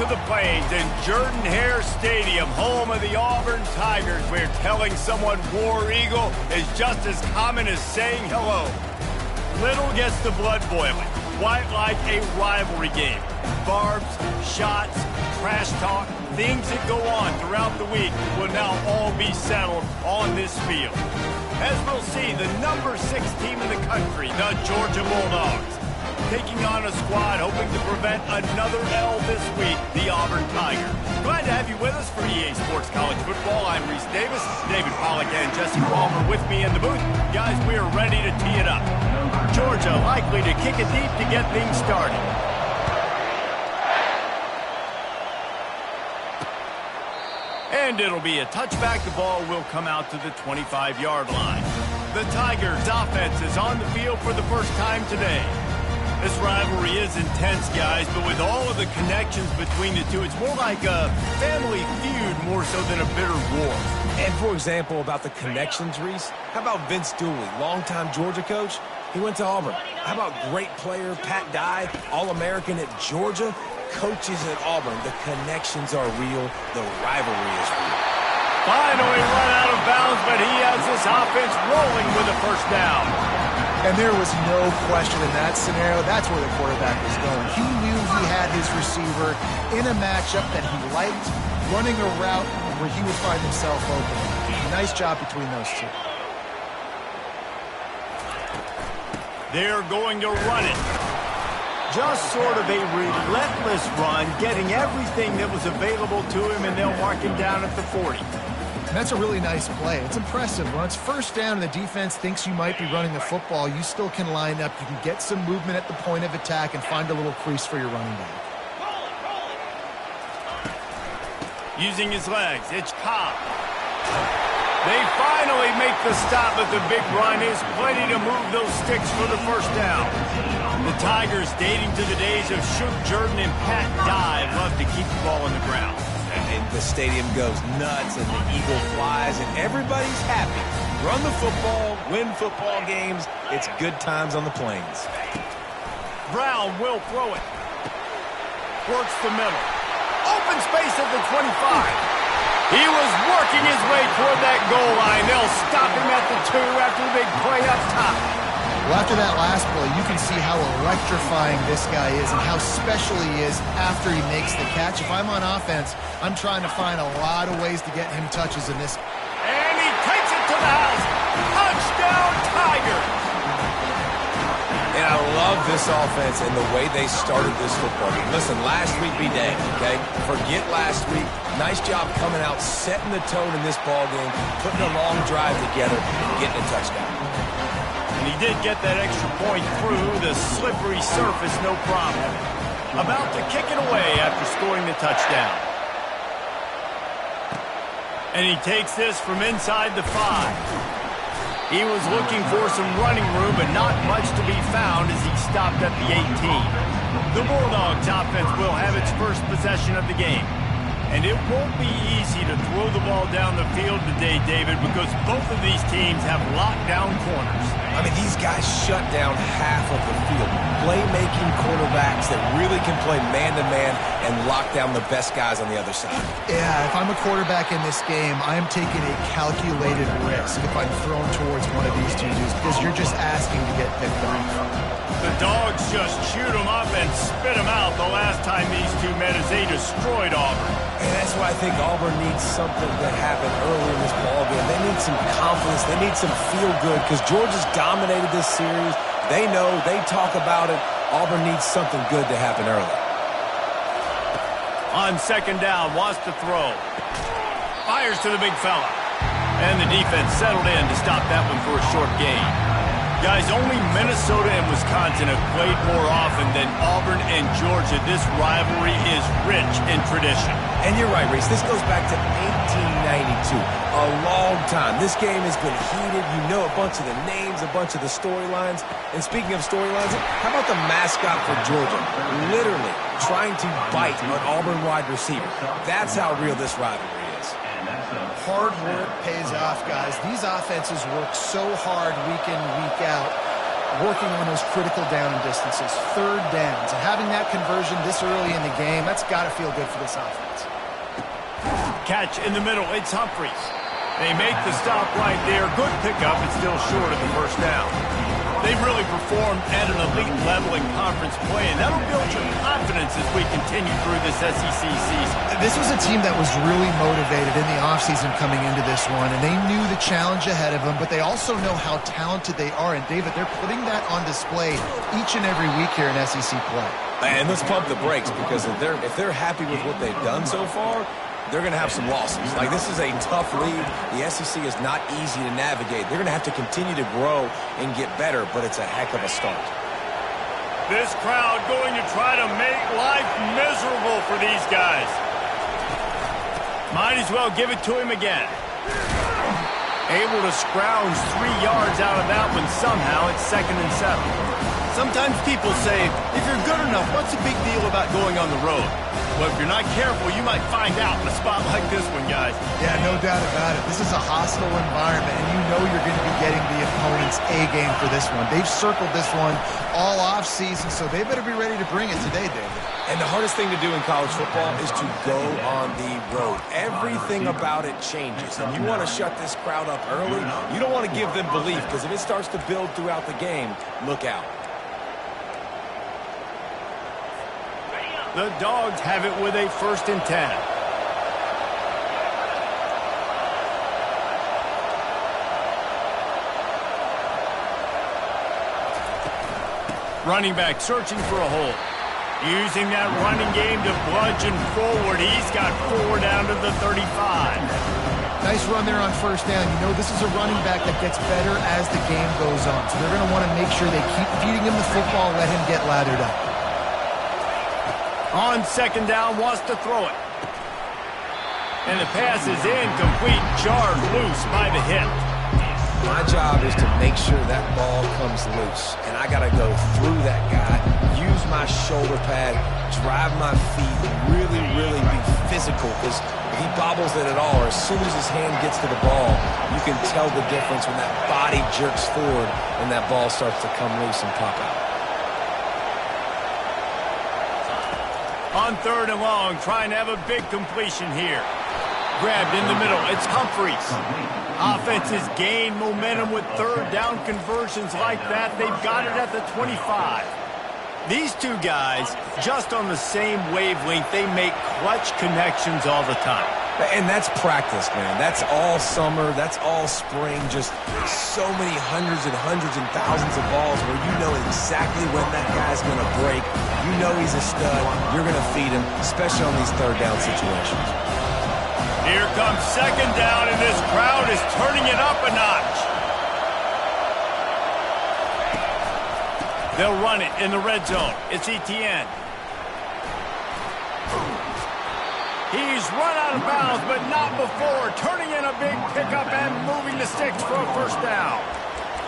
to the Plains in Jordan-Hare Stadium, home of the Auburn Tigers, where telling someone War Eagle is just as common as saying hello. Little gets the blood boiling, quite like a rivalry game. Barbs, shots, trash talk, things that go on throughout the week will now all be settled on this field. As we'll see, the number 6 team in the country, the Georgia Bulldogs, taking on a squad hoping to prevent another L this week, the Auburn Tigers. Glad to have you with us for EA Sports College Football. I'm Reese Davis, David Pollack and Jesse Palmer with me in the booth. Guys, we are ready to tee it up. Georgia likely to kick it deep to get things started. And it'll be a touchback. The ball will come out to the 25-yard line. The Tigers' offense is on the field for the first time today. This rivalry is intense, guys, but with all of the connections between the two, it's more like a family feud more so than a bitter war. And for example, about the connections, Reese, how about Vince Dooley, longtime Georgia coach? He went to Auburn. How about great player Pat Dye, All-American at Georgia? Coaches at Auburn. The connections are real. The rivalry is real. Finally run out of bounds, but he has this offense rolling with a first down. And there was no question in that scenario. That's where the quarterback was going. He knew he had his receiver in a matchup that he liked, running a route where he would find himself open. Nice job between those two. They're going to run it. Just sort of a relentless run, getting everything that was available to him, and they'll mark him down at the 40. And that's a really nice play. It's impressive. When it's first down and the defense thinks you might be running the football, you still can line up. You can get some movement at the point of attack and find a little crease for your running back. Using his legs, it's Cobb. They finally make the stop, but the big run is plenty to move those sticks for the first down. The Tigers, dating to the days of Shook Jordan and Pat Dye, love to keep the ball on the ground. And the stadium goes nuts, and the eagle flies, and everybody's happy. Run the football, win football games. It's good times on the Plains. Brown will throw it. Works the middle. Open space at the 25. He was working his way toward that goal line. They'll stop him at the 2 after the big play up top. Well, after that last play, you can see how electrifying this guy is and how special he is after he makes the catch. If I'm on offense, I'm trying to find a lot of ways to get him touches in this. And he takes it to the house. Touchdown, Tigers! And I love this offense and the way they started this football game. Listen, last week be dang, okay? Forget last week. Nice job coming out, setting the tone in this ball game, putting a long drive together, and getting a touchdown. And he did get that extra point through the slippery surface, no problem. About to kick it away after scoring the touchdown. And he takes this from inside the 5. He was looking for some running room, but not much to be found as he stopped at the 18. The Bulldogs offense will have its first possession of the game. And it won't be easy to throw the ball down the field today, David, because both of these teams have lockdown corners. I mean, these guys shut down half of the field. Playmaking quarterbacks that really can play man-to-man and lock down the best guys on the other side. Yeah, if I'm a quarterback in this game, I'm taking a calculated risk if I'm thrown towards one of these two dudes because you're just asking to get picked off. The Dogs just chewed them up and spit them out the last time these two met as they destroyed Auburn. And that's why I think Auburn needs something to happen early in this ballgame. They need some confidence. They need some feel-good because Georgia's dominated this series. They know. They talk about it. Auburn needs something good to happen early. On second down, wants to throw. Fires to the big fella. And the defense settled in to stop that one for a short gain. Guys, only Minnesota and Wisconsin have played more often than Auburn and Georgia. This rivalry is rich in tradition. And you're right, Reese. This goes back to 1892. A long time. This game has been heated. You know a bunch of the names, a bunch of the storylines. And speaking of storylines, how about the mascot for Georgia? Literally trying to bite an Auburn wide receiver. That's how real this rivalry is. Hard work pays off, guys. These offenses work so hard week in, week out. working on those critical down and distances, third downs, and having that conversion this early in the game, that's got to feel good for this offense. Catch in the middle. It's Humphries. They make the stop right there. Good pickup. It's still short of the first down. They've really performed at an elite level in conference play, and that'll build your confidence as we continue through this SEC season. This was a team that was really motivated in the offseason coming into this one, and they knew the challenge ahead of them, but they also know how talented they are. And, David, they're putting that on display each and every week here in SEC play. And let's pump the brakes, because if they're happy with what they've done so far, they're going to have some losses. Like, this is a tough league. The SEC is not easy to navigate. They're going to have to continue to grow and get better, but it's a heck of a start. This crowd going to try to make life miserable for these guys. Might as well give it to him again. Able to scrounge 3 yards out of that one somehow. It's 2nd and 7. Sometimes people say, if you're good enough, what's the big deal about going on the road? Well, if you're not careful, you might find out in a spot like this one, guys. Yeah, no doubt about it. This is a hostile environment, and you know you're going to be getting the opponent's A-game for this one. They've circled this one all off-season, so they better be ready to bring it today, David. And the hardest thing to do in college football is to go on the road. Everything about it changes, and you want to shut this crowd up early. You don't want to give them belief, because if it starts to build throughout the game, look out. The Dogs have it with a 1st and 10. Running back searching for a hole. Using that running game to bludgeon forward. He's got 4 down to the 35. Nice run there on 1st down. You know this is a running back that gets better as the game goes on. So they're going to want to make sure they keep feeding him the football and let him get lathered up. On 2nd down, wants to throw it. And the pass is incomplete, jarred loose by the hip. My job is to make sure that ball comes loose. And I got to go through that guy, use my shoulder pad, drive my feet, really, really be physical. Because if he bobbles it at all, or as soon as his hand gets to the ball, you can tell the difference when that body jerks forward and that ball starts to come loose and pop out. On 3rd and long, trying to have a big completion here. Grabbed in the middle. It's Humphries. Offenses gain momentum with 3rd down conversions like that. They've got it at the 25. These two guys, just on the same wavelength, they make clutch connections all the time. And that's practice, man. That's all summer. That's all spring. Just so many hundreds and thousands of balls where you know exactly when that guy's going to break. You know he's a stud. You're going to feed him, especially on these 3rd down situations. Here comes 2nd down, and this crowd is turning it up a notch. They'll run it in the red zone. It's Etienne. He's run out of bounds, but not before. Turning in a big pickup and moving the sticks for a 1st down.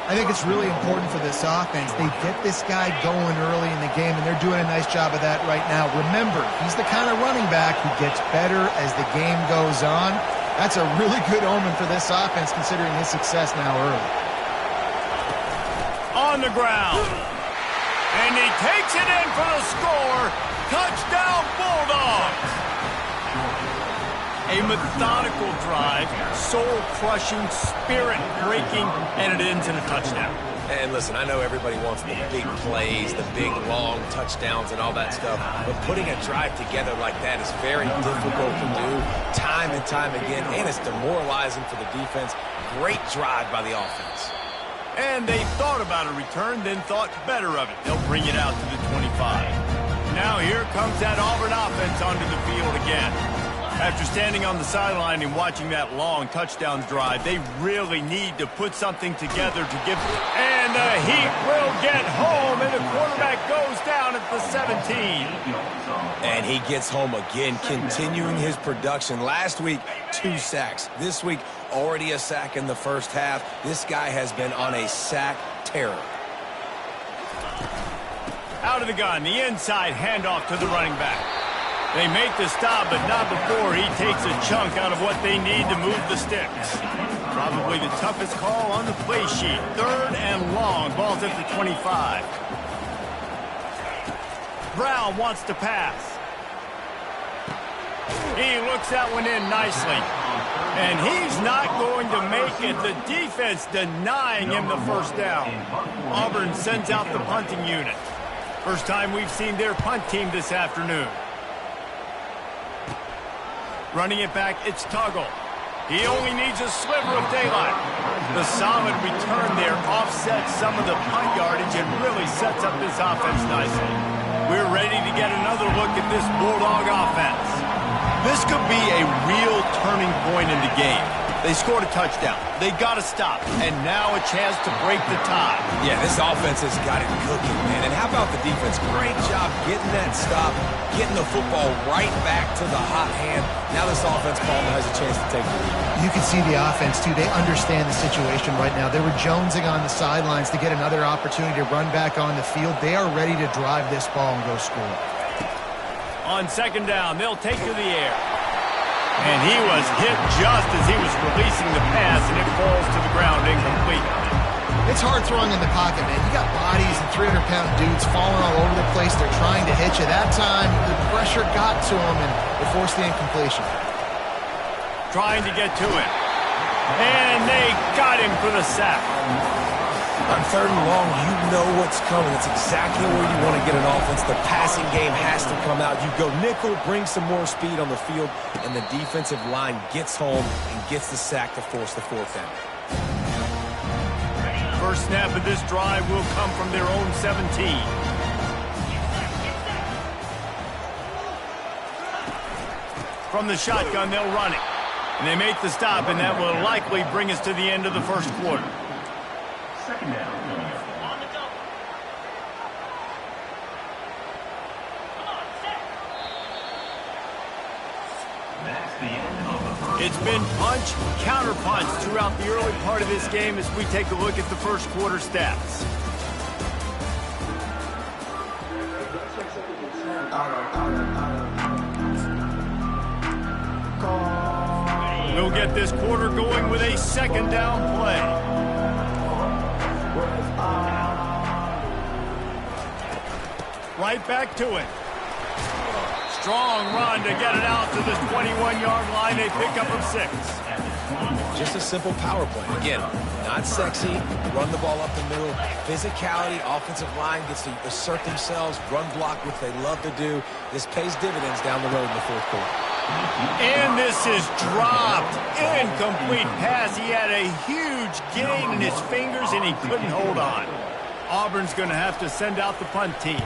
I think it's really important for this offense. They get this guy going early in the game, and they're doing a nice job of that right now. Remember, he's the kind of running back who gets better as the game goes on. That's a really good omen for this offense, considering his success now early. On the ground. And he takes it in for the score. Touchdown, Bulldogs. A methodical drive, soul-crushing, spirit-breaking, and it ends in a touchdown. And listen, I know everybody wants the big plays, the big, long touchdowns and all that stuff, but putting a drive together like that is very difficult to do time and time again, and it's demoralizing for the defense. Great drive by the offense. And they thought about a return, then thought better of it. They'll bring it out to the 25. Now here comes that Auburn offense onto the field again. After standing on the sideline and watching that long touchdown drive, they really need to put something together to give. And the Heat will get home, and the quarterback goes down at the 17. And he gets home again, continuing his production. Last week, 2 sacks. This week, already a sack in the 1st half. This guy has been on a sack terror. Out of the gun, the inside handoff to the running back. They make the stop, but not before he takes a chunk out of what they need to move the sticks. Probably the toughest call on the play sheet. 3rd and long. Ball's at the 25. Brown wants to pass. He looks that one in nicely. And he's not going to make it. The defense denying him the first down. Auburn sends out the punting unit. First time we've seen their punt team this afternoon. Running it back, it's Tuggle. He only needs a sliver of daylight. The solid return there offsets some of the punt yardage and really sets up this offense nicely. We're ready to get another look at this Bulldog offense. This could be a real turning point in the game. They scored a touchdown. They got to stop. And now a chance to break the tie. Yeah, this offense has got it cooking, man. And how about the defense? Great job getting that stop, getting the football right back to the hot hand. Now this offense, Palmer, has a chance to take the lead. You can see the offense, too. They understand the situation right now. They were jonesing on the sidelines to get another opportunity to run back on the field. They are ready to drive this ball and go score. On 2nd down, they'll take to the air. And he was hit just as he was releasing the pass, and it falls to the ground incomplete. It's hard throwing in the pocket, man. You got bodies and 300-pound dudes falling all over the place. They're trying to hit you. That time, the pressure got to him, and it forced the incompletion. Trying to get to it. And they got him for the sack. On 3rd and long, you know what's coming. It's exactly where you want to get an offense. The passing game has to come out. You go nickel, bring some more speed on the field, and the defensive line gets home and gets the sack to force the 4th down. First snap of this drive will come from their own 17. From the shotgun, they'll run it. And they make the stop, and that will likely bring us to the end of the first quarter. 2nd down. It's been punch, counter punch throughout the early part of this game as we take a look at the first quarter stats. We'll get this quarter going with a 2nd down play. Right back to it. Strong run to get it out to the 21-yard line. They pick up of 6. Just a simple power play. Again, not sexy. Run the ball up the middle. Physicality, offensive line gets to assert themselves, run block, which they love to do. This pays dividends down the road in the 4th quarter. And this is dropped. Incomplete pass. He had a huge gain in his fingers, and he couldn't hold on. Auburn's going to have to send out the punt team.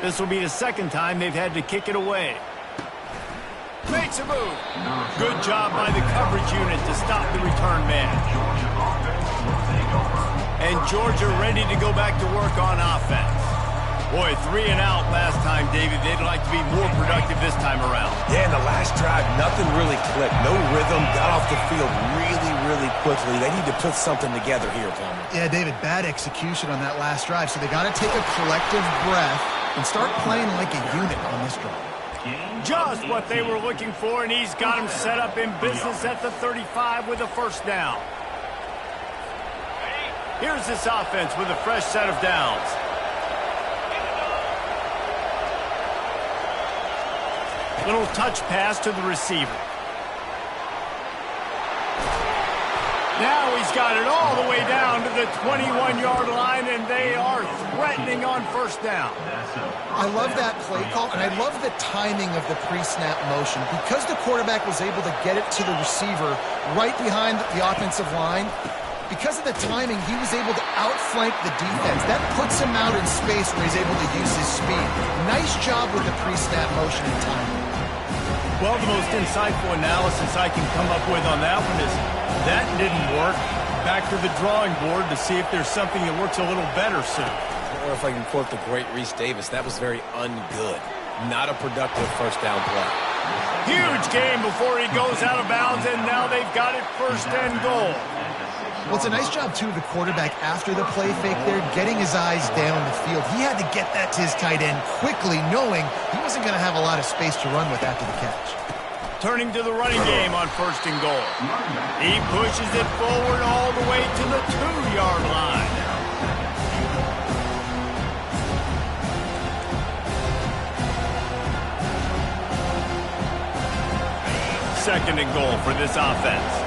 This will be the 2nd time they've had to kick it away. Makes a move. Good job by the coverage unit to stop the return man. And Georgia ready to go back to work on offense. Boy, 3 and out last time, David. They'd like to be more productive this time around. Yeah, in the last drive, nothing really clicked. No rhythm, got off the field really quickly. They need to put something together here, Palmer. Yeah, David, bad execution on that last drive, so they got to take a collective breath and start playing like a unit on this drive. Just what they were looking for, and he's got him set up in business at the 35 with a 1st down. Here's this offense with a fresh set of downs. Little touch pass to the receiver. Now he's got it all the way down to the 21-yard line, and they are threatening on 1st down. I love that play call, and I love the timing of the pre-snap motion. Because the quarterback was able to get it to the receiver right behind the offensive line, because of the timing, he was able to outflank the defense. That puts him out in space where he's able to use his speed. Nice job with the pre-snap motion and timing. Well, the most insightful analysis I can come up with on that one is that didn't work. Back to the drawing board to see if there's something that works a little better soon. Or if I can quote the great Reese Davis, that was very ungood. Not a productive 1st down play. Huge game before he goes out of bounds, and now they've got it 1st and goal. Well, it's a nice job, too, of the quarterback after the play fake there, getting his eyes down the field. He had to get that to his tight end quickly, knowing he wasn't going to have a lot of space to run with after the catch. turning to the running game on 1st and goal. He pushes it forward all the way to the 2-yard line. Second and goal for this offense.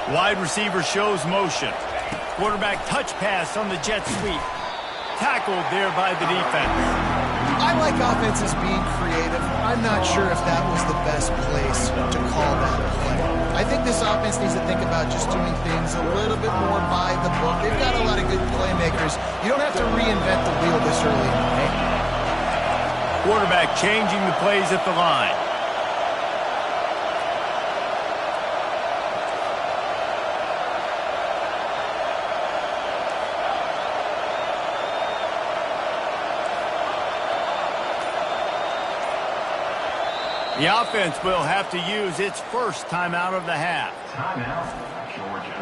Wide receiver shows motion. Quarterback touch pass on the jet sweep. Tackled there by the defense. I like offenses being creative. I'm not sure if that was the best place to call that play. I think this offense needs to think about just doing things a little bit more by the book. They've got a lot of good playmakers. You don't have to reinvent the wheel this early in the game. Quarterback changing the plays at the line. The offense will have to use its first timeout of the half. Timeout, Georgia.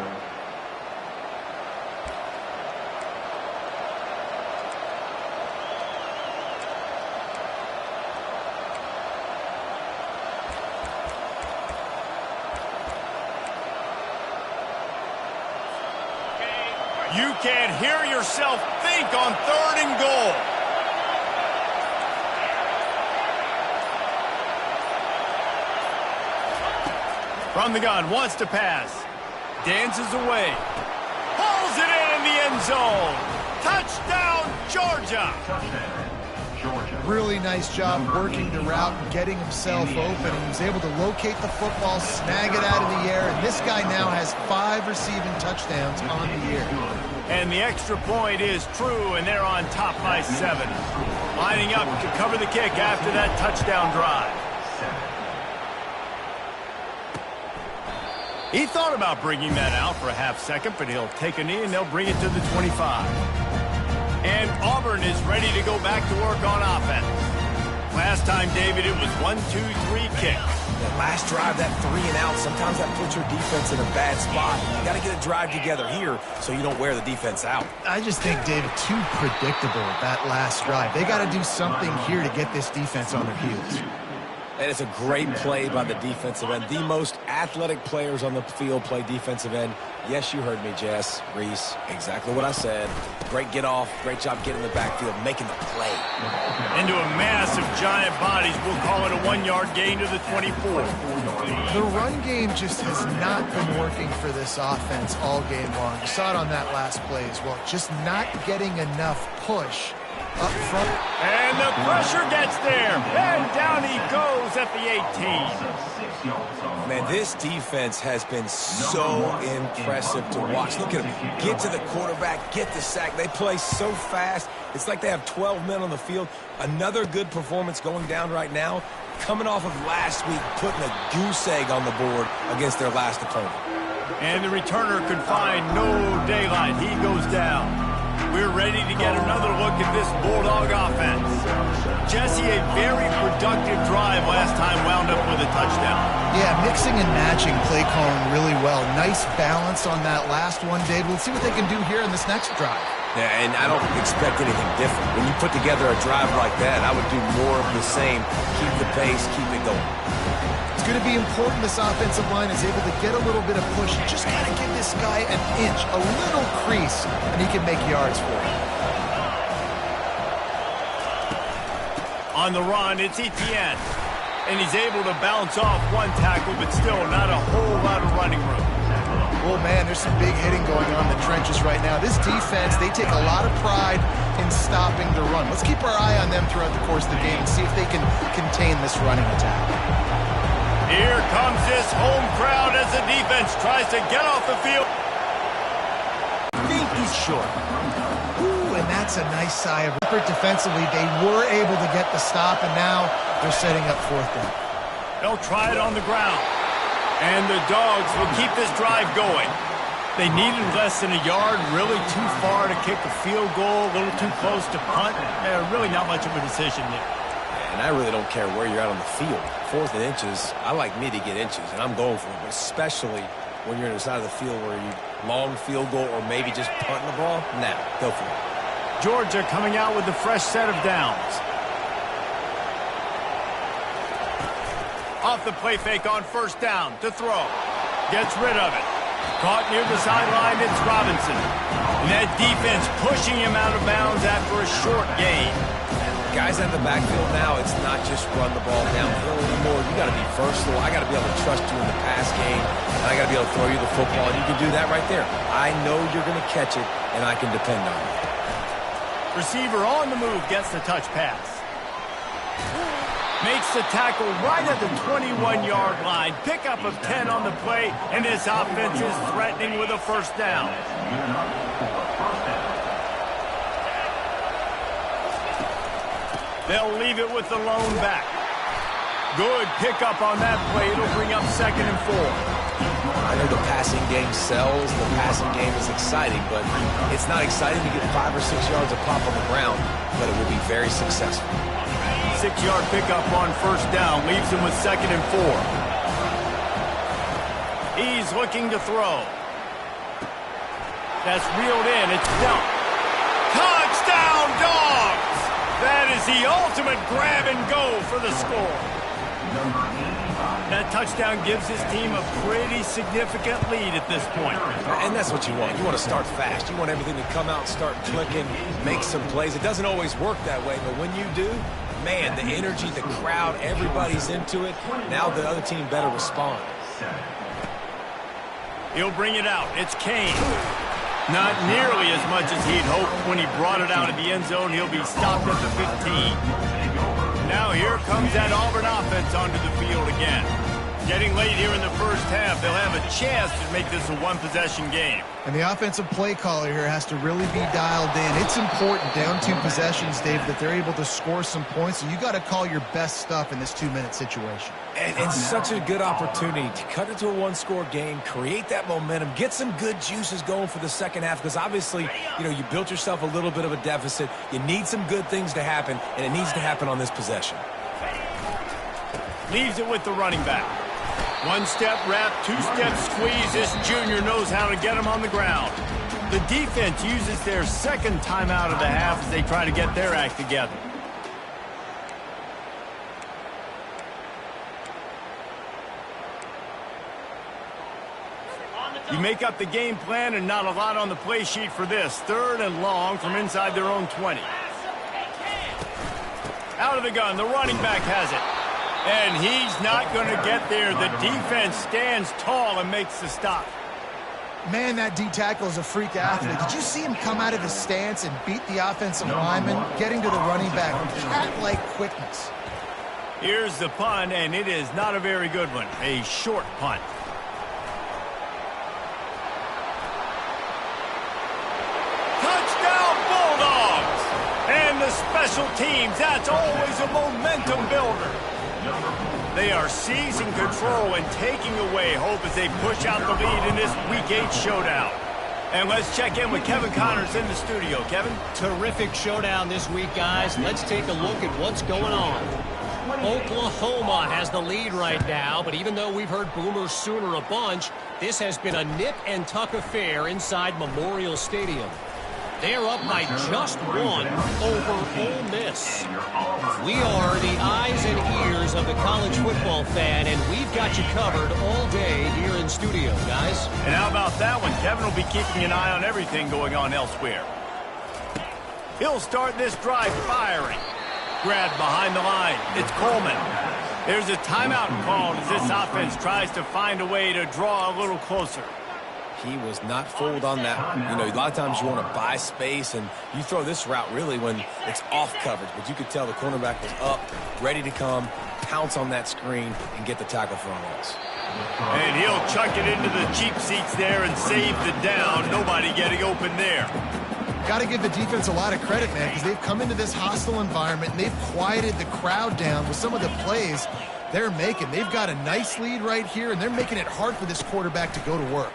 You can't hear yourself think on 3rd and goal. From the gun, wants to pass. Dances away. Pulls it in the end zone. Touchdown, Georgia. Touchdown, Georgia. Really nice job working the route and getting himself open. He was able to locate the football, snag it out of the air, and this guy now has 5 receiving touchdowns on the year. And the extra point is true, and they're on top by 7. Lining up to cover the kick after that touchdown drive. He thought about bringing that out for a half second, but he'll take a knee and they'll bring it to the 25. And Auburn is ready to go back to work on offense. Last time, David, it was 1, 2, 3 kick. That last drive, that 3 and out, sometimes that puts your defense in a bad spot. You got to get a drive together here so you don't wear the defense out. I just think, David, too predictable that last drive. They got to do something here to get this defense on their heels. And it's a great play by the defensive end. The most athletic players on the field play defensive end. Yes, you heard me, Jess, Reese. Exactly what I said. Great get off. Great job getting in the backfield, making the play. Into a mass of giant bodies. We'll call it a 1-yard gain to the 24. The run game just has not been working for this offense all game long. You saw it on that last play as well. Just not getting enough push up front. And the pressure gets there. And down he goes at the 18. Man, this defense has been so impressive to watch. Look at them. Get to the quarterback, get the sack. They play so fast. It's like they have 12 men on the field. Another good performance going down right now. Coming off of last week, putting a goose egg on the board against their last opponent. And the returner could find no daylight. He goes down. We're ready to get another look at this Bulldog offense. Jesse, a very productive drive last time, wound up with a touchdown. Yeah, mixing and matching play calling really well. Nice balance on that last one, Dave. We'll see what they can do here in this next drive. Yeah, and I don't expect anything different. When you put together a drive like that, I would do more of the same. Keep the pace, keep it going. It's going to be important this offensive line is able to get a little bit of push. Just got to give this guy an inch, a little crease, and he can make yards for it. On the run, it's Etienne. And he's able to bounce off one tackle, but still not a whole lot of running room. Oh, man, there's some big hitting going on in the trenches right now. This defense, they take a lot of pride in stopping the run. Let's keep our eye on them throughout the course of the game and see if they can contain this running attack. Here comes this home crowd as the defense tries to get off the field. I think he's short. Ooh, and that's a nice sigh of effort defensively. They were able to get the stop, and now they're setting up 4th down. They'll try it on the ground. And the Dogs will keep this drive going. They needed less than a yard, really too far to kick a field goal, a little too close to punt. Really not much of a decision there. And I really don't care where you're at on the field. 4th and inches, I like me to get inches, and I'm going for it, but especially when you're on the side of the field where you long field goal or maybe just punting the ball. Now, go for it. Georgia coming out with a fresh set of downs. Off the play fake on 1st down to throw. Gets rid of it. Caught near the sideline, it's Robinson. And that defense pushing him out of bounds after a short gain. Guys at the backfield now, it's not just run the ball downhill anymore. You got to be versatile. I got to be able to trust you in the pass game, and I got to be able to throw you the football, and you can do that right there. I know you're going to catch it, and I can depend on it. Receiver on the move gets the touch pass. Makes the tackle right at the 21-yard line. Pickup of 10 on the play, and this offense is threatening with a 1st down. They'll leave it with the lone back. Good pickup on that play. It'll bring up 2nd and 4. I know the passing game sells, the passing game is exciting, but it's not exciting to get 5 or 6 yards of pop on the ground, but it will be very successful. 6-yard pickup on 1st down leaves him with 2nd and 4. He's looking to throw. That's reeled in. It's dumped. Touchdown, Dogs! That is the ultimate grab and go for the score. That touchdown gives his team a pretty significant lead at this point. And that's what you want. You want to start fast. You want everything to come out and start clicking, make some plays. It doesn't always work that way, but when you do, man, the energy, the crowd, everybody's into it. Now the other team better respond. He'll bring it out. It's Kane. Not nearly as much as he'd hoped when he brought it out of the end zone. He'll be stopped at the 15. Now here comes that Auburn offense onto the field again. Getting late here in the 1st half, they'll have a chance to make this a 1-possession game. And the offensive play caller here has to really be dialed in. It's important down 2 possessions, Dave, that they're able to score some points. So you got to call your best stuff in this 2-minute situation. And such a good opportunity to cut it to a 1-score game, create that momentum, get some good juices going for the 2nd half, because obviously, you built yourself a little bit of a deficit. You need some good things to happen, and it needs to happen on this possession. Leaves it with the running back. 1-step wrap, 2-step squeeze. This junior knows how to get him on the ground. The defense uses their 2nd timeout of the half as they try to get their act together. You make up the game plan and not a lot on the play sheet for this. 3rd and long from inside their own 20. Out of the gun, the running back has it. And he's not going to get there. The defense stands tall and makes the stop. Man, that D-tackle is a freak athlete. Did you see him come out of his stance and beat the offensive lineman, getting to the running back? Cat-like quickness. Here's the punt, and it is not a very good one. A short punt. Touchdown, Bulldogs! And the special teams, that's always a momentum builder. They are seizing control and taking away hope as they push out the lead in this Week 8 showdown. And let's check in with Kevin Connors in the studio. Kevin? Terrific showdown this week, guys. Let's take a look at what's going on. Oklahoma has the lead right now, but even though we've heard Boomer Sooner a bunch, this has been a nip-and-tuck affair inside Memorial Stadium. They're up by just 1 over Ole Miss. We are the eyes and ears of the college football fan, and we've got you covered all day here in studio, guys. And how about that one? Kevin will be keeping an eye on everything going on elsewhere. He'll start this drive firing. Grabbed behind the line. It's Coleman. There's a timeout called as this offense tries to find a way to draw a little closer. He was not fooled on that. A lot of times you want to buy space, and you throw this route really when it's off coverage. But you could tell the cornerback was up, ready to come, pounce on that screen, and get the tackle for a loss. And he'll chuck it into the cheap seats there and save the down. Nobody getting open there. Got to give the defense a lot of credit, man, because they've come into this hostile environment, and they've quieted the crowd down with some of the plays they're making. They've got a nice lead right here, and they're making it hard for this quarterback to go to work.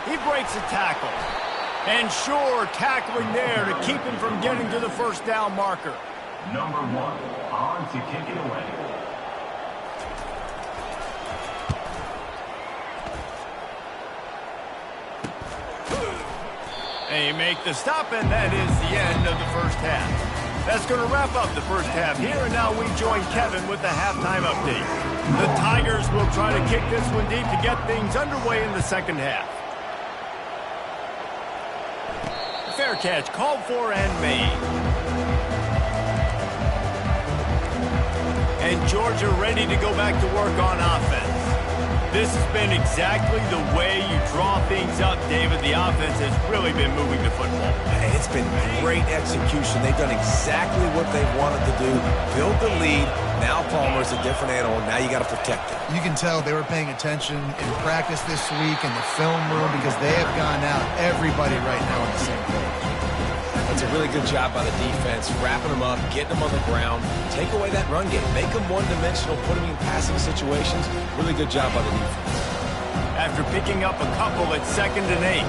He breaks a tackle. And sure, tackling there to keep him from getting to the 1st down marker. Number 1, on to kick it away. They make the stop, and that is the end of the first half. That's going to wrap up the first half here, and now we join Kevin with the halftime update. The Tigers will try to kick this one deep to get things underway in the second half. Fair catch called for and made. And Georgia ready to go back to work on offense. This has been exactly the way you draw things up, David. The offense has really been moving the football. It's been great execution. They've done exactly what they wanted to do. Build the lead. Now Palmer's a different animal. Now you got to protect it. You can tell they were paying attention in practice this week in the film room because they have gone out, everybody right now on the same page. That's a really good job by the defense, wrapping them up, getting them on the ground, take away that run game, make them one-dimensional, put them in passing situations. Really good job by the defense. After picking up a couple at 2nd and 8.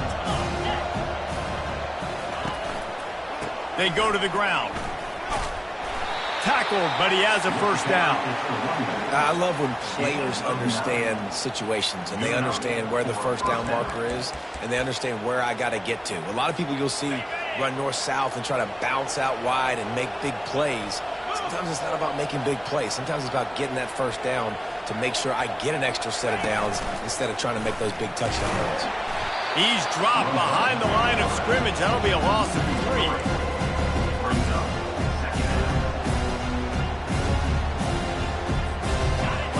They go to the ground. Tackled, but he has a first down. I love when players understand situations and they understand where the first down marker is and they understand where I got to get to. A lot of people you'll see run north-south and try to bounce out wide and make big plays. Sometimes it's not about making big plays. Sometimes it's about getting that first down to make sure I get an extra set of downs instead of trying to make those big touchdown runs. He's dropped behind the line of scrimmage. That'll be a loss of 3.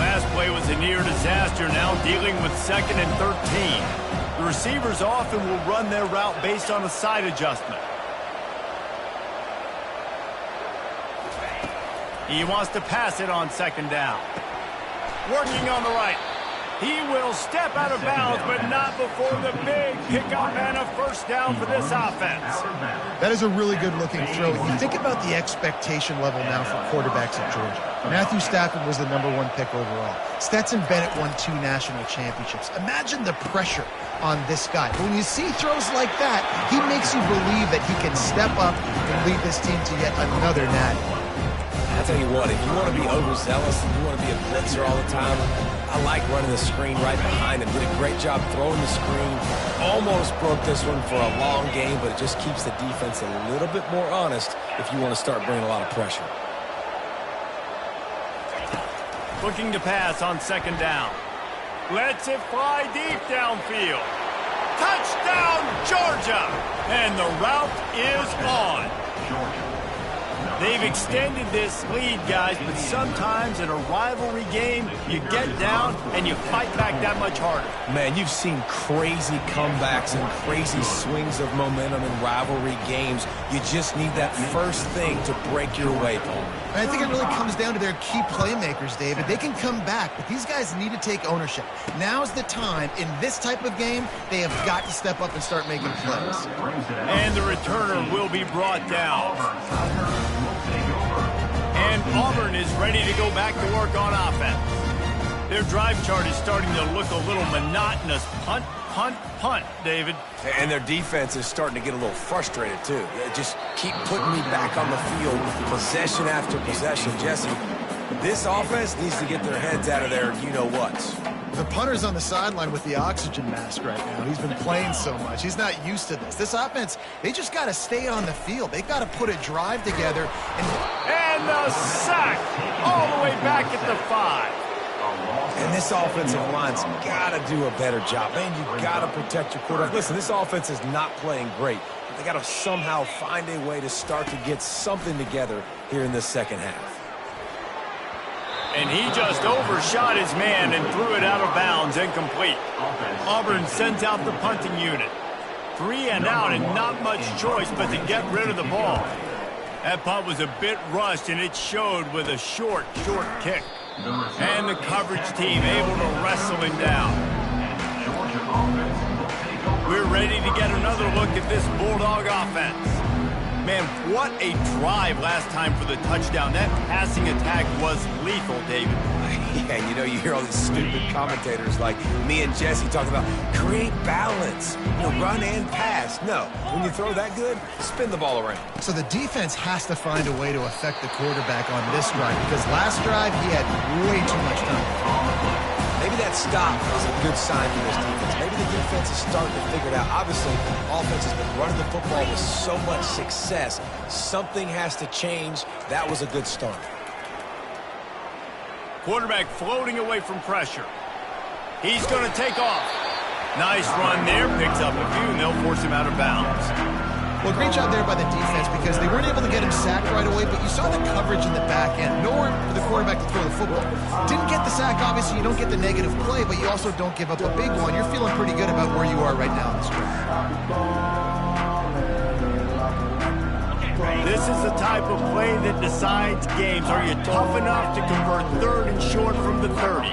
Last play was a near disaster, now dealing with 2nd and 13. The receivers often will run their route based on a side adjustment. He wants to pass it on 2nd down. Working on the right. He will step out of bounds, but not before the big pickup and a first down for this offense. That is a really good-looking throw. You think about the expectation level now for quarterbacks at Georgia. Matthew Stafford was the #1 pick overall. Stetson Bennett won 2 national championships. Imagine the pressure on this guy. But when you see throws like that, he makes you believe that he can step up and lead this team to yet another natty. I'll tell you what, if you want to be overzealous and you want to be a blitzer all the time, I like running the screen right behind him. Did a great job throwing the screen. Almost broke this one for a long game, but it just keeps the defense a little bit more honest if you want to start bringing a lot of pressure. Looking to pass on 2nd down. Lets it fly deep downfield. Touchdown, Georgia! And the route is on. They've extended this lead, guys, but sometimes in a rivalry game, you get down and you fight back that much harder. Man, you've seen crazy comebacks and crazy swings of momentum in rivalry games. You just need that first thing to break your way, Paul. I think it really comes down to their key playmakers, David. They can come back, but these guys need to take ownership. Now's the time. In this type of game, they have got to step up and start making plays. And the returner will be brought down. And Auburn is ready to go back to work on offense. Their drive chart is starting to look a little monotonous. Punt, punt, punt, David. And their defense is starting to get a little frustrated, too. They just keep putting me back on the field, possession after possession. Jesse, this offense needs to get their heads out of their you-know-whats. The punter's on the sideline with the oxygen mask right now. He's been playing so much. He's not used to this. This offense, they just got to stay on the field. They've got to put a drive together. And the sack all the way back at the 5. And this offensive line's got to do a better job. Man, you got to protect your quarterback. Listen, this offense is not playing great. They got to somehow find a way to start to get something together here in this second half. And he just overshot his man and threw it out of bounds, incomplete. Auburn sends out the punting unit. 3 and out and not much choice but to get rid of the ball. That punt was a bit rushed and it showed with a short kick. And the coverage team able to wrestle him down. We're ready to get another look at this Bulldog offense. Man, what a drive last time for the touchdown. That passing attack was lethal, David. Yeah, you know, you hear all these stupid commentators like me and Jesse talking about create balance, run and pass. No, when you throw that good, spin the ball around. So the defense has to find a way to affect the quarterback on this drive because last drive he had way too much time. Maybe that stop is a good sign for this defense. Maybe the defense is starting to figure it out. Obviously, offense has been running the football with so much success. Something has to change. That was a good start. Quarterback floating away from pressure. He's going to take off. Nice run there. Picks up a few, and they'll force him out of bounds. Well, great job there by the defense because they weren't able to get him sacked right away, but you saw the coverage in the back end. Nowhere for the quarterback to throw the football. Didn't get the sack, obviously. You don't get the negative play, but you also don't give up a big one. You're feeling pretty good about where you are right now in this drive. This is the type of play that decides games. Are you tough enough to convert 3rd and short from the 30?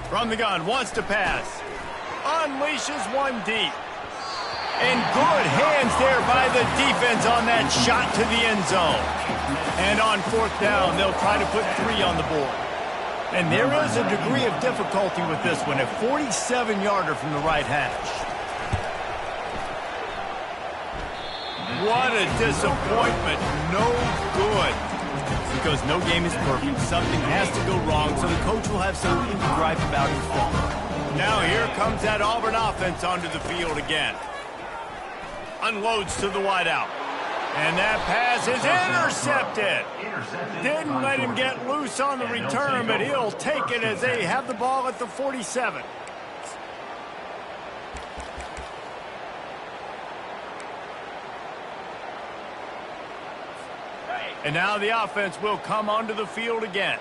From the gun, wants to pass. Unleashes one deep. And good hands there by the defense on that shot to the end zone. And on 4th down, they'll try to put 3 on the board. And there is a degree of difficulty with this one, a 47-yarder from the right hash. What a disappointment. No good. Because no game is perfect. Something has to go wrong, so the coach will have something to gripe about in front. Now here comes that Auburn offense onto the field again. Unloads to the wideout. And that pass is intercepted. Didn't let him get loose on the return, but he'll take it as they have the ball at the 47. And now the offense will come onto the field again.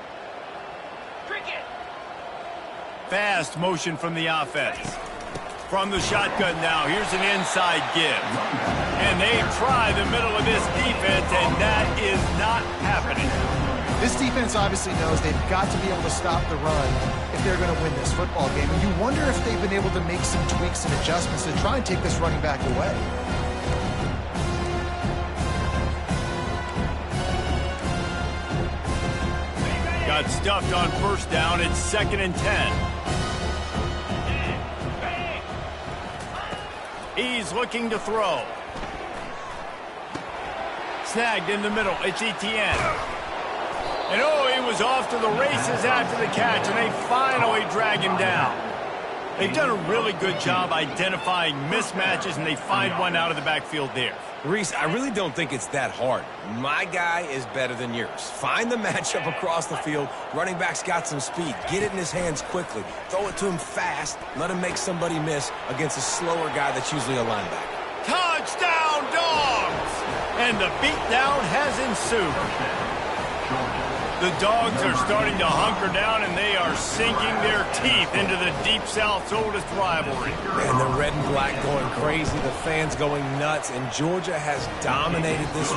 Fast motion from the offense. From the shotgun now, here's an inside give. And they try the middle of this defense, and that is not happening. This defense obviously knows they've got to be able to stop the run if they're going to win this football game. And you wonder if they've been able to make some tweaks and adjustments to try and take this running back away. Got stuffed on 1st down. It's 2nd and 10. He's looking to throw. Snagged in the middle. It's Etienne. And oh, he was off to the races after the catch, and they finally drag him down. They've done a really good job identifying mismatches, and they find one out of the backfield there. Reese, I really don't think it's that hard. My guy is better than yours. Find the matchup across the field. Running back's got some speed. Get it in his hands quickly. Throw it to him fast. Let him make somebody miss against a slower guy that's usually a linebacker. Touchdown, Dogs! And the beatdown has ensued. The Dogs are starting to hunker down, and they are sinking their teeth into the Deep South's oldest rivalry. And the red and black going crazy, the fans going nuts, and Georgia has dominated this.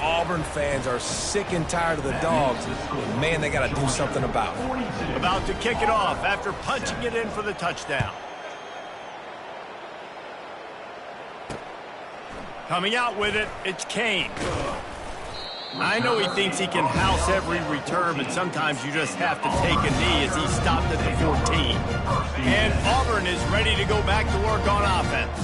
Auburn fans are sick and tired of the Dogs. And man, they got to do something about it. About to kick it off after punching it in for the touchdown. Coming out with it, it's Kane. I know he thinks he can house every return, but sometimes you just have to take a knee as he stopped at the 14. And Auburn is ready to go back to work on offense.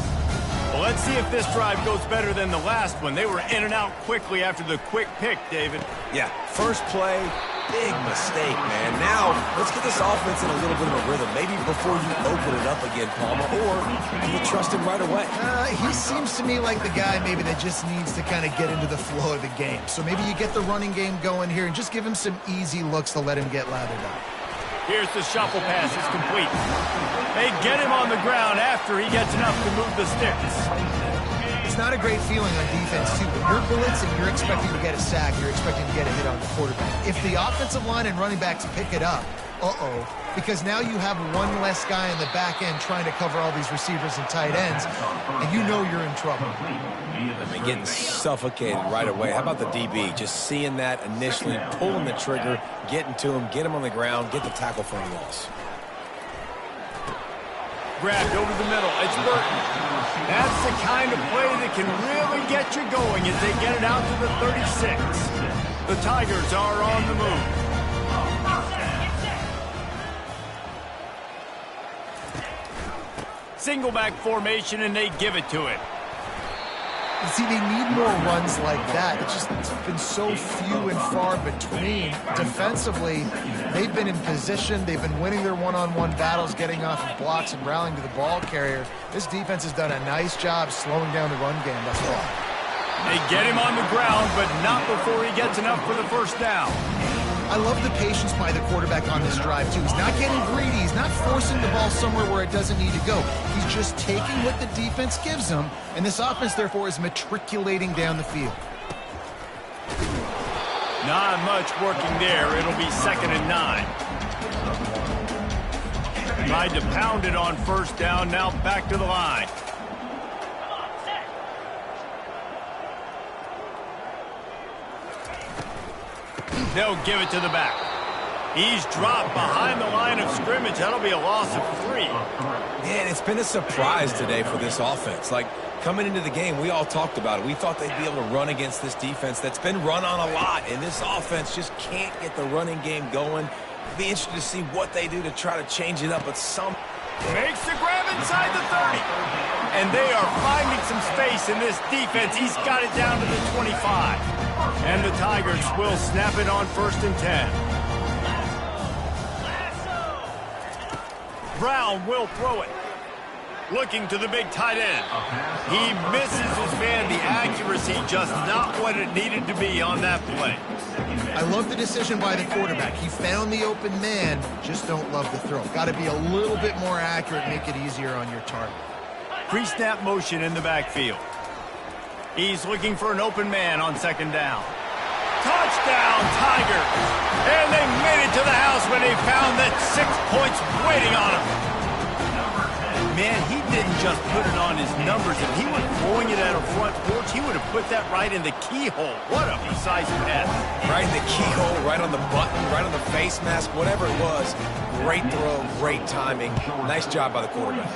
Well, let's see if this drive goes better than the last one. They were in and out quickly after the quick pick, David. Yeah, first play, big mistake, man. Now, let's get this offense in a little bit of a rhythm. Maybe before you open it up again, Palmer, or do you trust him right away? He seems to me like the guy maybe that just needs to kind of get into the flow of the game. So maybe you get the running game going here and just give him some easy looks to let him get lathered up. Here's the shuffle pass. It's complete. They get him on the ground after he gets enough to move the sticks. It's not a great feeling on defense, too. When you're blitzing, you're expecting to get a sack. You're expecting to get a hit on the quarterback. If the offensive line and running backs pick it up, because now you have one less guy in the back end trying to cover all these receivers and tight ends, and you know you're in trouble. I mean, getting suffocated right away. How about the DB? Just seeing that initially, pulling the trigger, getting to him, get him on the ground, get the tackle for a loss. Grabbed over the middle. It's Burton. That's the kind of play that can really get you going as they get it out to the 36. The Tigers are on the move. Single back formation, and they give it to it. See, they need more runs like that. It's been so few and far between. Defensively, they've been in position. They've been winning their one-on-one battles, getting off of blocks and rallying to the ball carrier. This defense has done a nice job slowing down the run game thus far. They get him on the ground, but not before he gets enough for the first down. I love the patience by the quarterback on this drive, too. He's not getting greedy. He's not forcing the ball somewhere where it doesn't need to go. He's just taking what the defense gives him, and this offense, therefore, is matriculating down the field. Not much working there. It'll be 2nd and 9. Tried to pound it on first down, now back to the line. They'll give it to the back. He's dropped behind the line of scrimmage. That'll be a loss of 3. Man, it's been a surprise today for this offense. Like, coming into the game, we all talked about it. We thought they'd be able to run against this defense that's been run on a lot, and this offense just can't get the running game going. It'll be interesting to see what they do to try to change it up, but some... Makes the grab inside the 30. And they are finding some space in this defense. He's got it down to the 25. And the Tigers will snap it on 1st and 10. Brown will throw it. Looking to the big tight end. He misses his man. The accuracy just not what it needed to be on that play. I love the decision by the quarterback. He found the open man, just don't love the throw. Got to be a little bit more accurate, make it easier on your target. Pre-snap motion in the backfield. He's looking for an open man on 2nd down. Touchdown, Tigers! And they made it to the house when they found that 6 points waiting on him. Man, he didn't just put it on his numbers. If he were throwing it at a front porch, he would have put that right in the keyhole. What a precise pass. Right in the keyhole, right on the button, right on the face mask, whatever it was. Great throw, great timing. Nice job by the quarterback.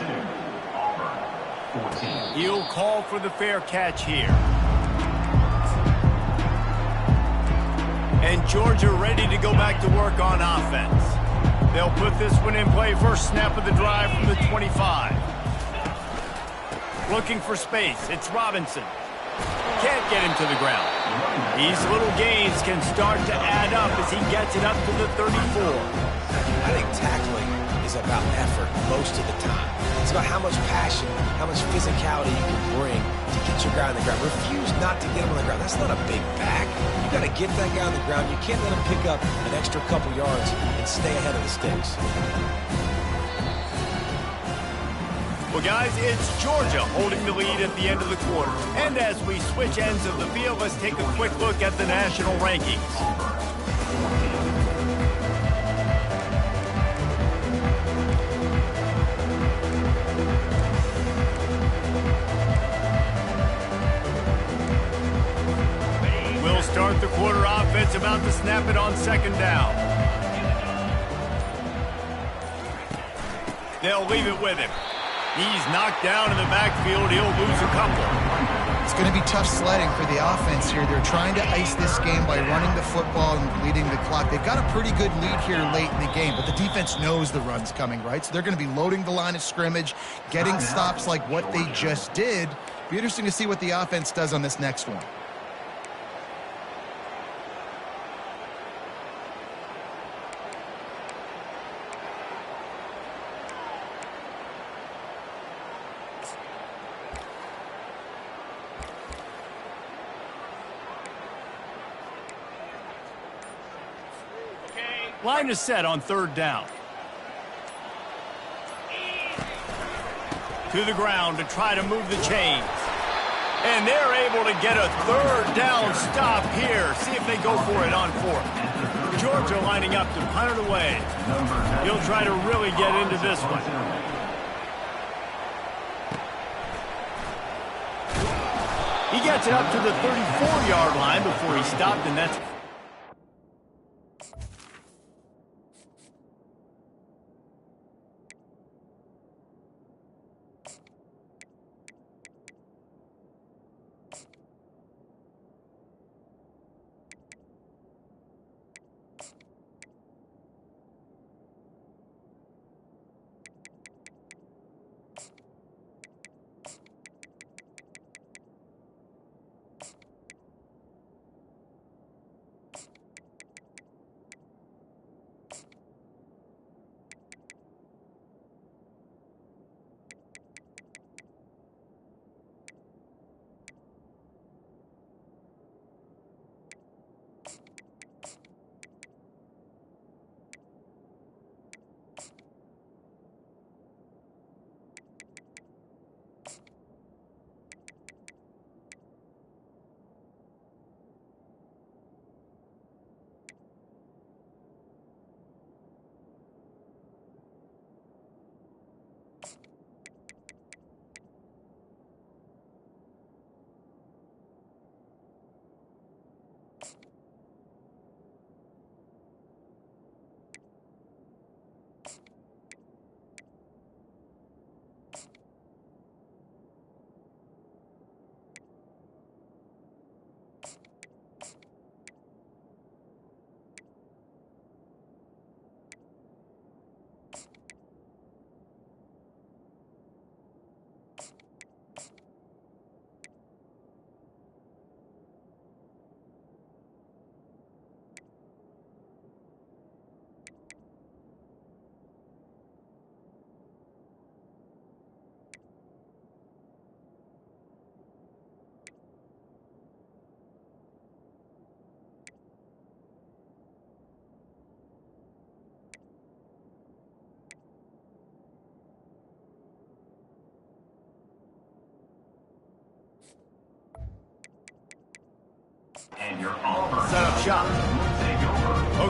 He'll call for the fair catch here. And Georgia ready to go back to work on offense. They'll put this one in play. First snap of the drive from the 25. Looking for space. It's Robinson. Can't get him to the ground. These little gains can start to add up as he gets it up to the 34. I think tackling is about effort most of the time. It's about how much passion, how much physicality you can bring to get your guy on the ground. Refuse not to get him on the ground. That's not a big back. You got to get that guy on the ground. You can't let him pick up an extra couple yards and stay ahead of the sticks. Well, guys, it's Georgia holding the lead at the end of the quarter. And as we switch ends of the field, let's take a quick look at the national rankings. We'll start the quarter offense, about to snap it on 2nd down. They'll leave it with him. He's knocked down in the backfield. He'll lose a couple. It's going to be tough sledding for the offense here. They're trying to ice this game by running the football and leading the clock. They've got a pretty good lead here late in the game, but the defense knows the run's coming, right? So they're going to be loading the line of scrimmage, getting stops like what they just did. Be interesting to see what the offense does on this next one. Line is set on 3rd down. To the ground to try to move the chains. And they're able to get a 3rd down stop here. See if they go for it on 4th. Georgia lining up to punt it away. He'll try to really get into this one. He gets it up to the 34-yard line before he stopped, and that's... And your Auburn set up shop.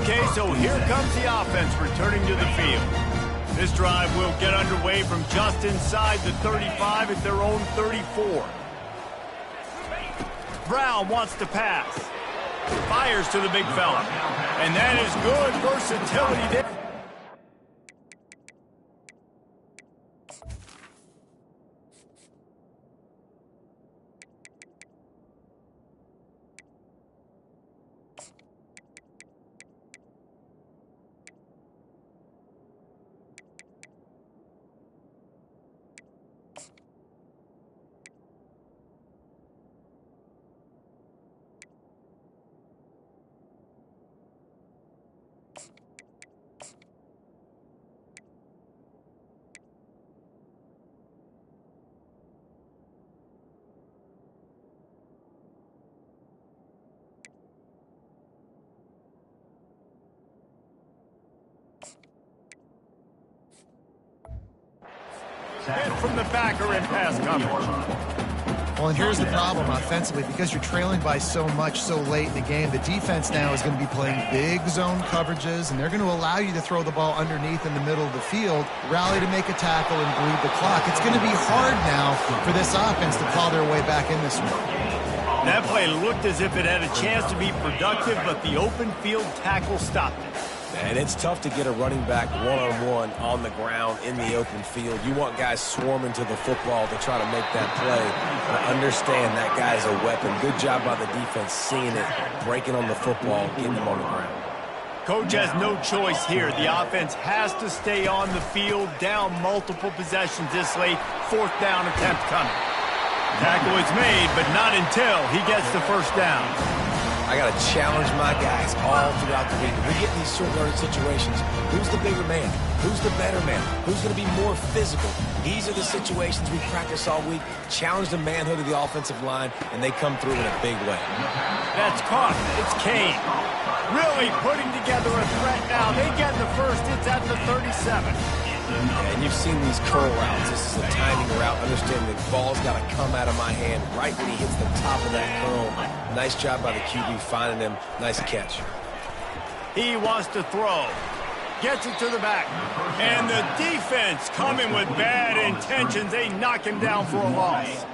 Okay, so here comes the offense returning to the field. This drive will get underway from just inside the 35 at their own 34. Brown wants to pass. Fires to the big fella. And that is good versatility there. Hit from the backer in pass coverage. Well, and here's the problem offensively. Because you're trailing by so much so late in the game, the defense now is going to be playing big zone coverages, and they're going to allow you to throw the ball underneath in the middle of the field, rally to make a tackle, and bleed the clock. It's going to be hard now for this offense to claw their way back in this one. That play looked as if it had a chance to be productive, but the open field tackle stopped it. And it's tough to get a running back one-on-one on the ground in the open field. You want guys swarming to the football to try to make that play. But understand that guy's a weapon. Good job by the defense seeing it, breaking on the football, getting him on the ground. Coach has no choice here. The offense has to stay on the field, down multiple possessions this late. 4th down attempt coming. Tackle is made, but not until he gets the first down. I got to challenge my guys all throughout the week. We get in these short-yardage situations. Who's the bigger man? Who's the better man? Who's going to be more physical? These are the situations we practice all week. Challenge the manhood of the offensive line, and they come through in a big way. That's caught. It's Kane. Really putting together a threat now. They get the first. It's at the 37. Yeah, and you've seen these curl routes. This is a timing route. Understanding the ball's got to come out of my hand right when he hits the top of that curl. Nice job by the QB finding him. Nice catch. He wants to throw. Gets it to the back. And the defense coming with bad intentions. They knock him down for a loss.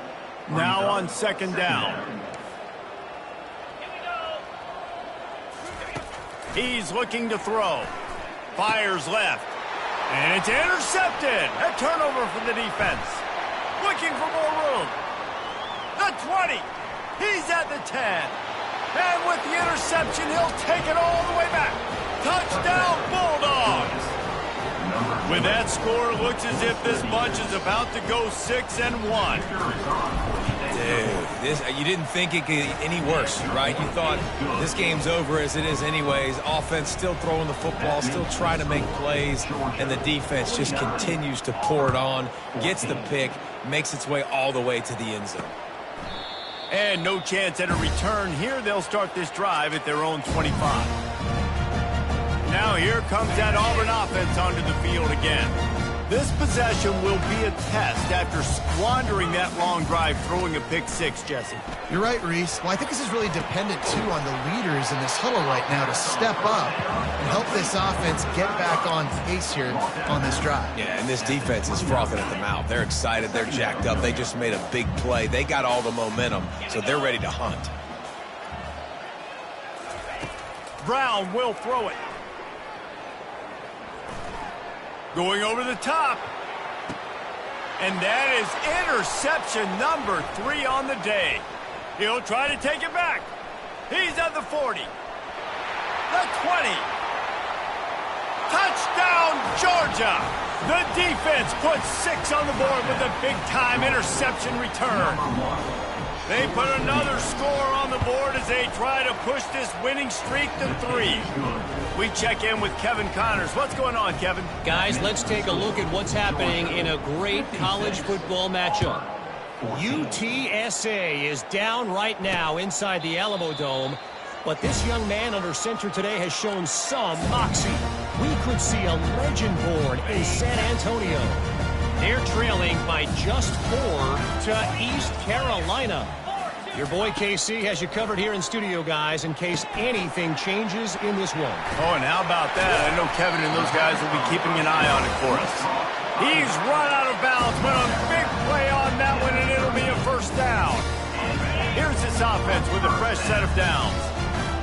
Now on 2nd down. He's looking to throw. Fires left. And it's intercepted. A turnover for the defense. Looking for more room. The 20. He's at the 10. And with the interception, he'll take it all the way back. Touchdown, Bulldogs. With that score, it looks as if this bunch is about to go 6-1. Dude, you didn't think it could get any worse, right? You thought this game's over as it is anyways. Offense still throwing the football, still trying to make plays, and the defense just continues to pour it on, gets the pick, makes its way all the way to the end zone. And no chance at a return here. They'll start this drive at their own 25. Now here comes that Auburn offense onto the field again. This possession will be a test after squandering that long drive, throwing a pick-6, Jesse. You're right, Reese. Well, I think this is really dependent, too, on the leaders in this huddle right now to step up and help this offense get back on pace here on this drive. Yeah, and this defense is frothing at the mouth. They're excited. They're jacked up. They just made a big play. They got all the momentum, so they're ready to hunt. Brown will throw it. Going over the top. And that is interception number 3 on the day. He'll try to take it back. He's at the 40. The 20. Touchdown, Georgia. The defense puts 6 on the board with a big-time interception return. They put another score on the board as they try to push this winning streak to 3. We check in with Kevin Connors. What's going on, Kevin? Guys, let's take a look at what's happening in a great college football matchup. UTSA is down right now inside the Alamo Dome, but this young man under center today has shown some moxie. We could see a legend born in San Antonio. They're trailing by just 4 to East Carolina. Your boy KC has you covered here in studio, guys, in case anything changes in this one. Oh, and how about that? I know Kevin and those guys will be keeping an eye on it for us. He's run out of bounds, but a big play on that one, and it'll be a first down. Here's this offense with a fresh set of downs.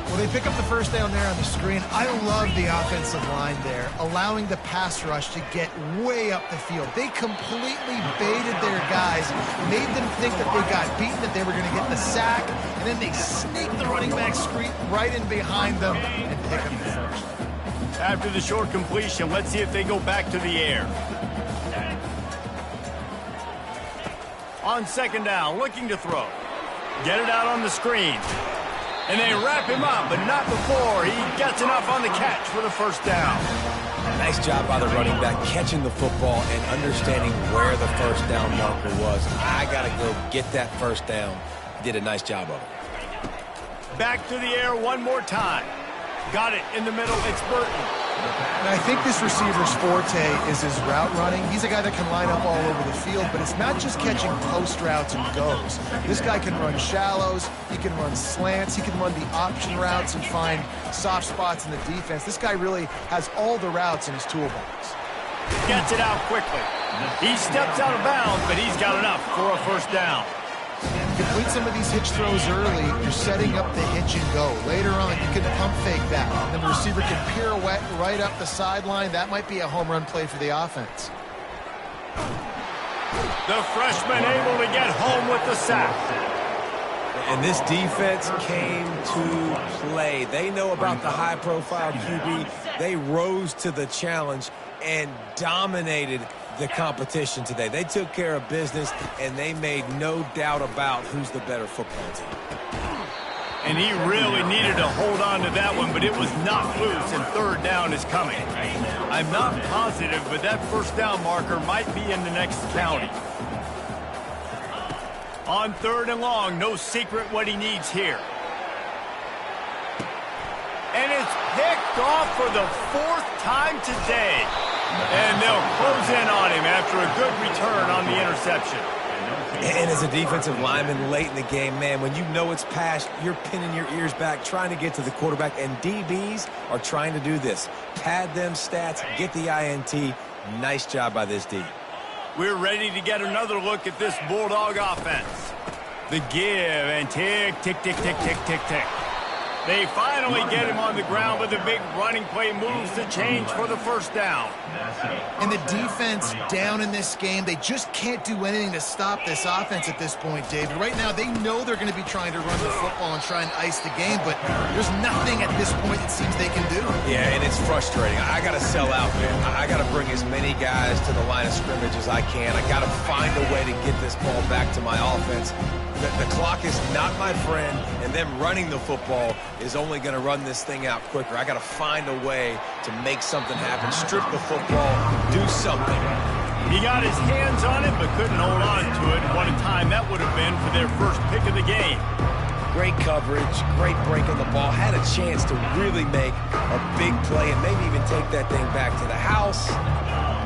Well, they pick up the first down there on the screen. I love the offensive line there, allowing the pass rush to get way up the field. They completely baited their guys, made them think that they got beaten, that they were going to get the sack, and then they sneak the running back screen right in behind them and pick them the first. After the short completion, let's see if they go back to the air. On 2nd down, looking to throw. Get it out on the screen. And they wrap him up, but not before he gets enough on the catch for the first down. Nice job by the running back catching the football and understanding where the first down marker was. I got to go get that first down. He did a nice job of it. Back to the air one more time. Got it in the middle. It's Burton. And I think this receiver's forte is his route running. He's a guy that can line up all over the field, but it's not just catching post routes and goes. This guy can run shallows, he can run slants, he can run the option routes and find soft spots in the defense. This guy really has all the routes in his toolbox. Gets it out quickly. He steps out of bounds, but he's got enough for a first down. complete some of these hitch throws early, you're setting up the hitch and go. Later on, you can pump fake that. And then the receiver can pirouette right up the sideline. That might be a home run play for the offense. The freshman able to get home with the sack. And this defense came to play. They know about the high-profile QB. They rose to the challenge and dominated the competition today. They took care of business, and they made no doubt about who's the better football team. And he really needed to hold on to that one, but it was knocked loose, and third down is coming. I'm not positive, but that first down marker might be in the next county. On third and long, no secret what he needs here. And it's picked off for the fourth time today. And they'll close in on him after a good return on the interception. And as a defensive lineman late in the game, man, when you know it's past, you're pinning your ears back, trying to get to the quarterback. And DBs are trying to do this. Pad them stats, get the INT. Nice job by this D. We're ready to get another look at this Bulldog offense. The give and tick, tick, tick, tick, tick, tick, tick. They finally get him on the ground, but the big running play moves the change for the first down. And the defense down in this game, they just can't do anything to stop this offense at this point, David. Right now, they know they're going to be trying to run the football and try and ice the game, but there's nothing at this point it seems they can do. Yeah, and it's frustrating. I got to sell out, man. I got to bring as many guys to the line of scrimmage as I can. I got to find a way to get this ball back to my offense. The clock is not my friend, and them running the football is only going to run this thing out quicker. I got to find a way to make something happen, strip the football, do something. He got his hands on it, but couldn't hold on to it. What a time that would have been for their first pick of the game. Great coverage, great break on the ball. Had a chance to really make a big play and maybe even take that thing back to the house.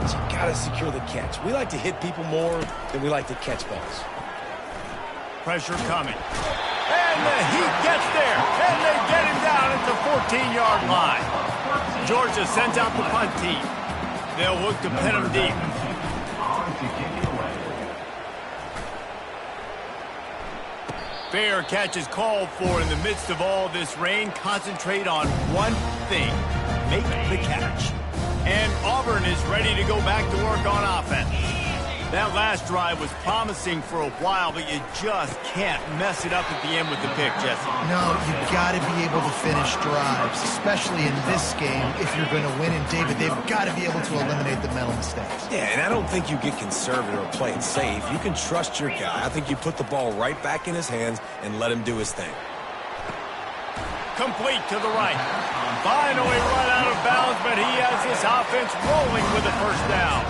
But you got to secure the catch. We like to hit people more than we like to catch balls. Pressure coming. And the Heat gets there. And they get him down at the 14-yard line. Georgia sends out the punt team. They'll look to pin him deep. Fair catch is called for in the midst of all this rain. Concentrate on one thing. Make the catch. And Auburn is ready to go back to work on offense. That last drive was promising for a while, but you just can't mess it up at the end with the pick, Jesse. No, you've got to be able to finish drives, especially in this game if you're going to win. And, David, they've got to be able to eliminate the mental mistakes. Yeah, and I don't think you get conservative or play it safe. You can trust your guy. I think you put the ball right back in his hands and let him do his thing. Complete to the right. Finally run out of bounds, but he has this offense rolling with the first down.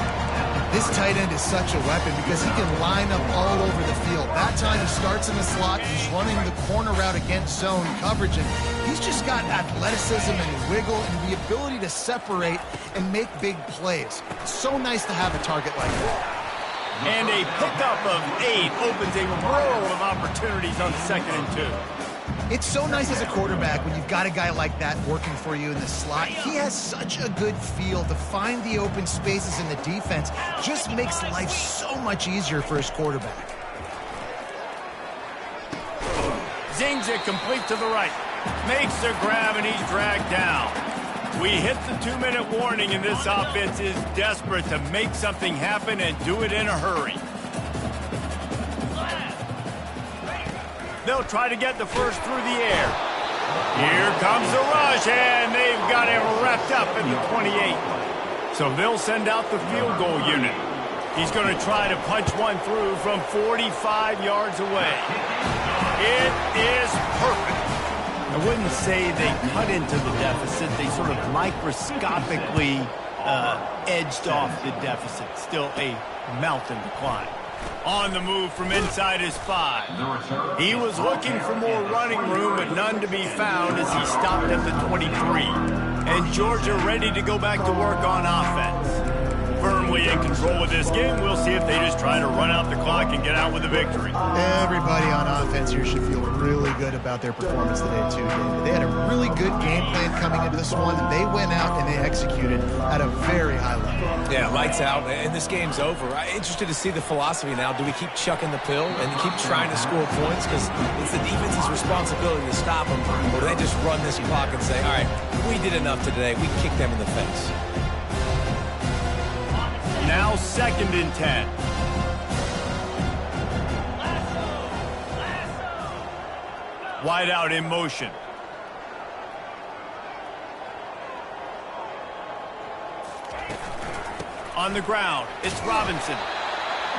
This tight end is such a weapon because he can line up all over the field. That time he starts in the slot, he's running the corner route against zone coverage, and he's just got athleticism and wiggle and the ability to separate and make big plays. It's so nice to have a target like that. And a pickup of 8 opens a world of opportunities on 2nd and 2. It's so nice as a quarterback when you've got a guy like that working for you in the slot. He has such a good feel to find the open spaces in the defense. Just makes life so much easier for his quarterback. Zings it complete to the right. Makes the grab and he's dragged down. We hit the 2-minute warning and this offense is desperate to make something happen and do it in a hurry. They'll try to get the first through the air. Here comes the rush, and they've got him wrapped up at the 28. So they'll send out the field goal unit. He's going to try to punch one through from 45 yards away. It is perfect. I wouldn't say they cut into the deficit. They sort of microscopically edged off the deficit. Still a mountain to climb. On the move from inside his 5. He was looking for more running room, but none to be found as he stopped at the 23. And Georgia ready to go back to work on offense. firmly in control of this game. We'll see if they just try to run out the clock and get out with a victory. Everybody on offense here should feel really good about their performance today, too, David. They had a really good game plan coming into this one. They went out and they executed at a very high level. Yeah, lights out, and this game's over. I'm interested to see the philosophy now. Do we keep chucking the pill and keep trying to score points? Because it's the defense's responsibility to stop them. Or do they just run this clock and say, all right, we did enough today. We kicked them in the face. Now 2nd and 10. Wide out in motion. On the ground, it's Robinson.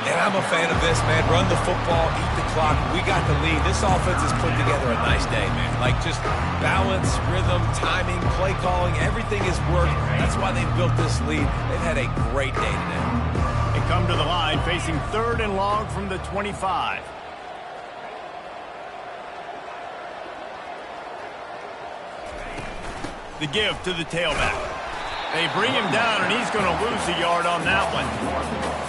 And I'm a fan of this, man. Run the football, eat the clock. We got the lead. This offense has put together a nice day, man. Like just balance, rhythm, timing, play calling, everything has worked. That's why they've built this lead. They've had a great day today. They come to the line facing 3rd and long from the 25. The give to the tailback. They bring him down, and he's going to lose a yard on that one.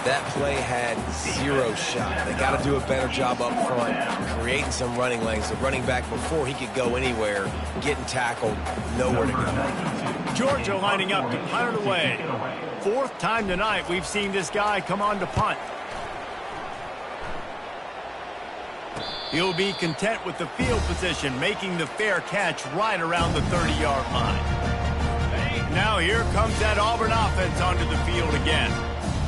That play had 0 shot. They got to do a better job up front, creating some running lanes. The running back, before he could go anywhere, getting tackled, nowhere to go. Georgia lining up to punt it away. 4th time tonight we've seen this guy come on to punt. He'll be content with the field position, making the fair catch right around the 30-yard line. Now here comes that Auburn offense onto the field again.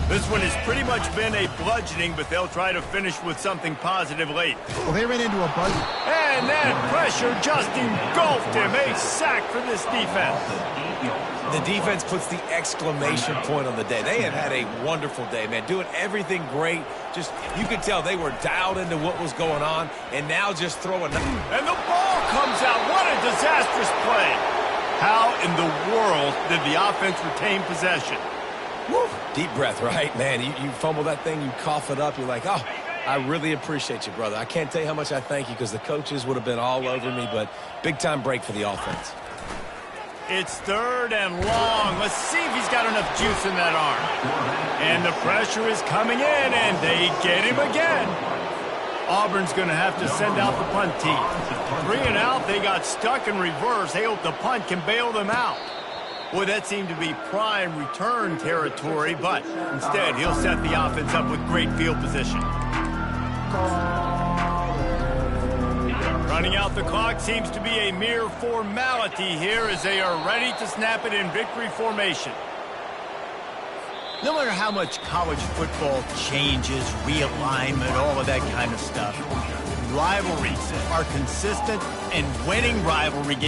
This one has pretty much been a bludgeoning, but they'll try to finish with something positive late. Well, they ran into a buggy. And that pressure just engulfed him. A sack for this defense. The defense puts the exclamation point on the day. They have had a wonderful day, man. Doing everything great. Just, you could tell they were dialed into what was going on, and now just throwing. And the ball comes out. What a disastrous play. How in the world did the offense retain possession? Woo. Deep breath, right? Man, you fumble that thing, you cough it up, you're like, oh, I really appreciate you, brother. I can't tell you how much I thank you because the coaches would have been all over me, but big-time break for the offense. It's 3rd and long. Let's see if he's got enough juice in that arm. And the pressure is coming in, and they get him again. Auburn's going to have to send out the punt team. 3 and out, they got stuck in reverse. They hope the punt can bail them out. Boy, that seemed to be prime return territory, but instead he'll set the offense up with great field position. Running out the clock seems to be a mere formality here as they are ready to snap it in victory formation. No matter how much college football changes, realignment, all of that kind of stuff, rivalries are consistent, and winning rivalry games